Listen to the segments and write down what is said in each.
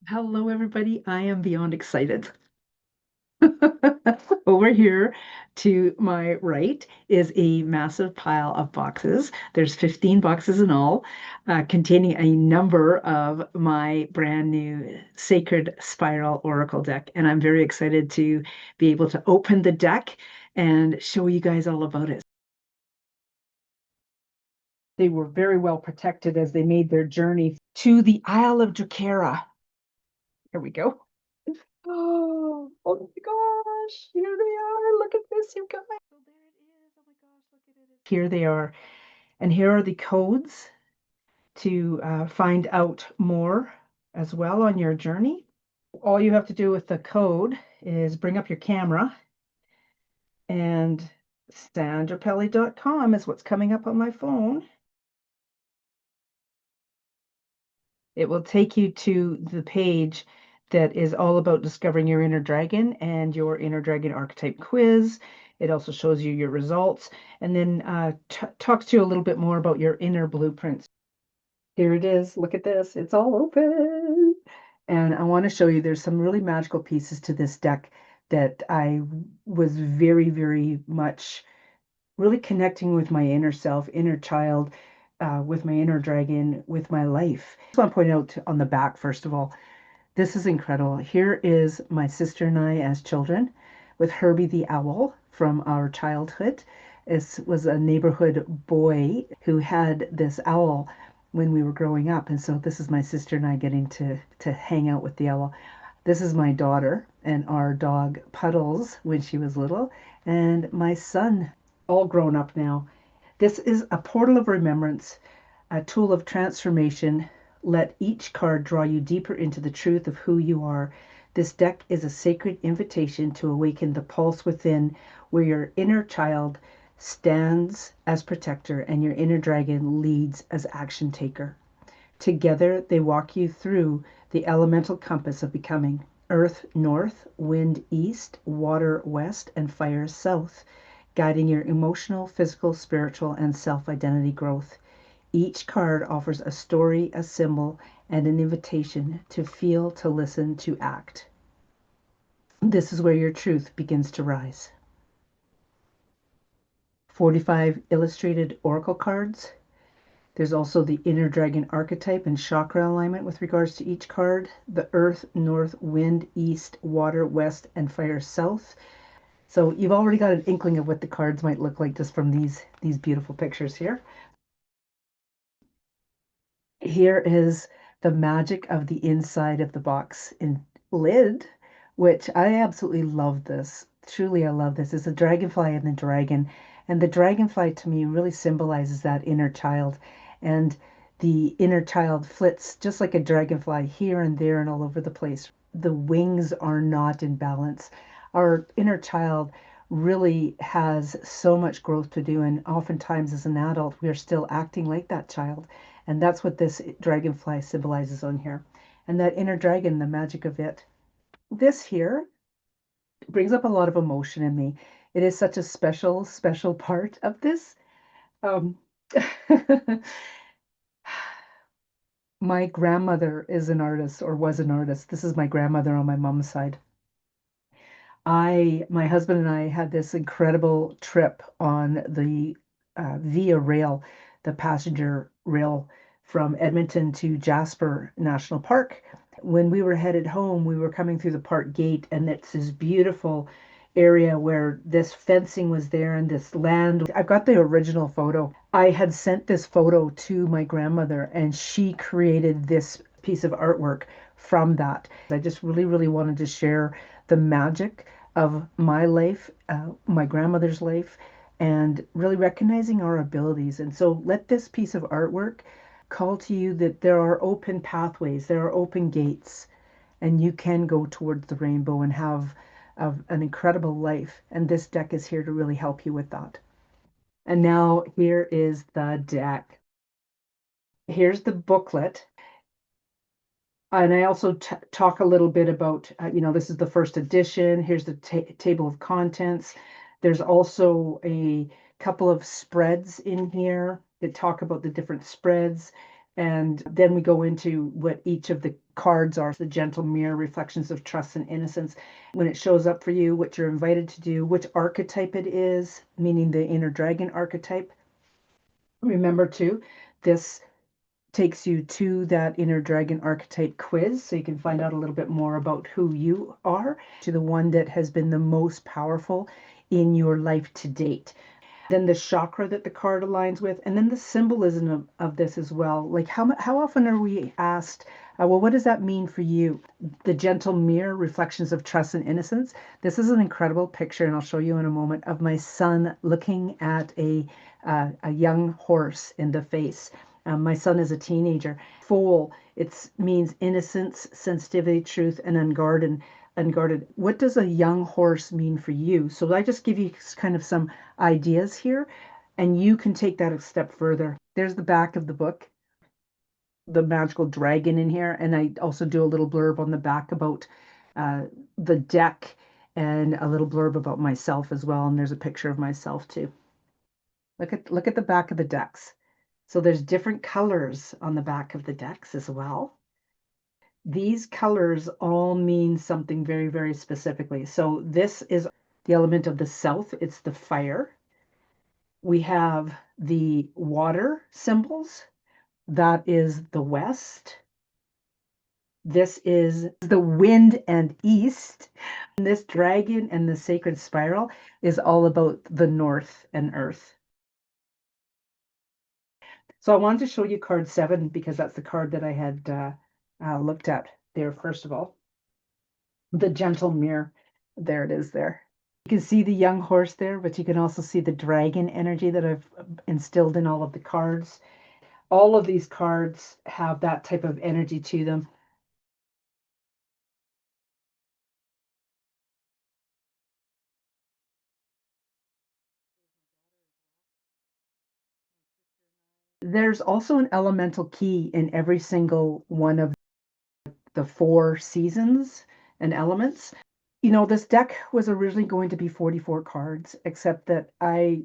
Hello, everybody. I am beyond excited. Over here to my right is a massive pile of boxes. There's 15 boxes in all, containing a number of my brand new Sacred Spiral Oracle deck. And I'm very excited to be able to open the deck and show you guys all about it. They were very well protected as they made their journey to the Isle of Drakera. Here we go. Oh my gosh, here they are. Look at this, you guys. Oh, there it is. Oh my gosh, look at it. Here they are. And here are the codes to find out more as well on your journey. All you have to do with the code is bring up your camera, and sandrapelli.com is what's coming up on my phone. It will take you to the page that is all about discovering your inner dragon and your inner dragon archetype quiz. It also shows you your results and then talks to you a little bit more about your inner blueprints. Here it is. Look at this. It's all open. And I want to show you there's some really magical pieces to this deck that I was very, very much really connecting with my inner self, inner child, with my inner dragon, with my life. I just want to point out on the back, first of all, this is incredible. Here is my sister and I as children with Herbie the owl from our childhood. This was a neighborhood boy who had this owl when we were growing up. And so this is my sister and I getting to hang out with the owl. This is my daughter and our dog Puddles when she was little, and my son, all grown up now. This is a portal of remembrance, a tool of transformation. Let each card draw you deeper into the truth of who you are. This deck is a sacred invitation to awaken the pulse within, where your inner child stands as protector and your inner dragon leads as action taker. Together, they walk you through the elemental compass of becoming: earth north, wind east, water west, and fire south, guiding your emotional, physical, spiritual, and self identity growth. Each card offers a story, a symbol, and an invitation to feel, to listen, to act. This is where your truth begins to rise. 45 illustrated oracle cards. There's also the Inner Dragon Archetype and chakra alignment with regards to each card. The Earth, North, Wind, East, Water, West, and Fire, South. So you've already got an inkling of what the cards might look like just from these beautiful pictures here. Here is the magic of the inside of the box in lid, which I absolutely love this. Truly, I love this. It's a dragonfly and the dragon. And the dragonfly to me really symbolizes that inner child. And the inner child flits just like a dragonfly here and there and all over the place. The wings are not in balance. Our inner child really has so much growth to do. And oftentimes, as an adult, we are still acting like that child. And that's what this dragonfly symbolizes on here. And that inner dragon, the magic of it. This here brings up a lot of emotion in me. It is such a special, special part of this. Um, my grandmother is an artist or was an artist. This is my grandmother on my mom's side. My husband and I had this incredible trip on the Via Rail, the passenger rail from Edmonton to Jasper National Park. When we were headed home, we were coming through the park gate, and it's this beautiful area where this fencing was there and this land. I've got the original photo. I had sent this photo to my grandmother, and she created this piece of artwork from that. I just really, really wanted to share the magic of my life, my grandmother's life, and really recognizing our abilities. And so let this piece of artwork call to you that there are open pathways, there are open gates, and you can go towards the rainbow and have an incredible life. And this deck is here to really help you with that. And now here is the deck. Here's the booklet. And I also talk a little bit about, this is the first edition. Here's the table of contents. There's also a couple of spreads in here that talk about the different spreads. And then we go into what each of the cards are, the gentle mirror, reflections of trust and innocence. When it shows up for you, what you're invited to do, which archetype it is, meaning the inner dragon archetype. Remember too, this takes you to that inner dragon archetype quiz so you can find out a little bit more about who you are, to the one that has been the most powerful in your life to date. Then the chakra that the card aligns with, and then the symbolism of this as well. Like how often are we asked, well, what does that mean for you? The gentle mirror, reflections of trust and innocence. This is an incredible picture, and I'll show you in a moment, of my son looking at a young horse in the face. My son is a teenager. Foal, it means innocence, sensitivity, truth, and unguarded. What does a young horse mean for you? So I just give you kind of some ideas here, and you can take that a step further. There's the back of the book, the magical dragon in here, and I also do a little blurb on the back about uh, the deck, and a little blurb about myself as well. And there's a picture of myself too. Look at the back of the decks. So there's different colors on the back of the decks as well. These colors all mean something very, very specifically. So this is the element of the south, it's the fire. We have the water symbols, that is the west. This is the wind and east. And this dragon and the sacred spiral is all about the north and earth. So I wanted to show you card 7 because that's the card that I had looked at there first of all. The gentle mirror. There it is there. You can see the young horse there, but you can also see the dragon energy that I've instilled in all of the cards. All of these cards have that type of energy to them. There's also an elemental key in every single one of the 4 seasons and elements. You know, this deck was originally going to be 44 cards, except that I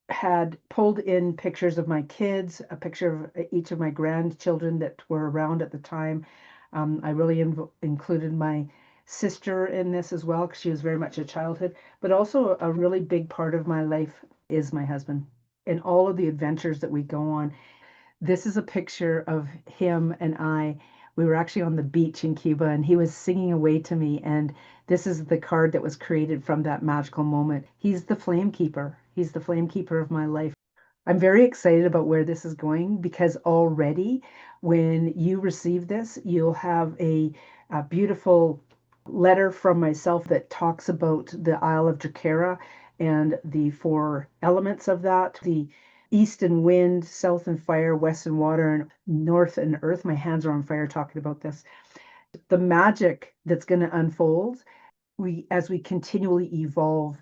had pulled in pictures of my kids, a picture of each of my grandchildren that were around at the time. I really included my sister in this as well because she was very much a childhood, but also a really big part of my life is my husband and all of the adventures that we go on. This is a picture of him and I. We were actually on the beach in Cuba and he was singing away to me. And this is the card that was created from that magical moment. He's the flame keeper. He's the flame keeper of my life. I'm very excited about where this is going because already when you receive this, you'll have a beautiful letter from myself that talks about the Isle of Drakera and the 4 elements of that, the east and wind, south and fire, west and water, and north and earth. My hands are on fire talking about this. The magic that's going to unfold as we continually evolve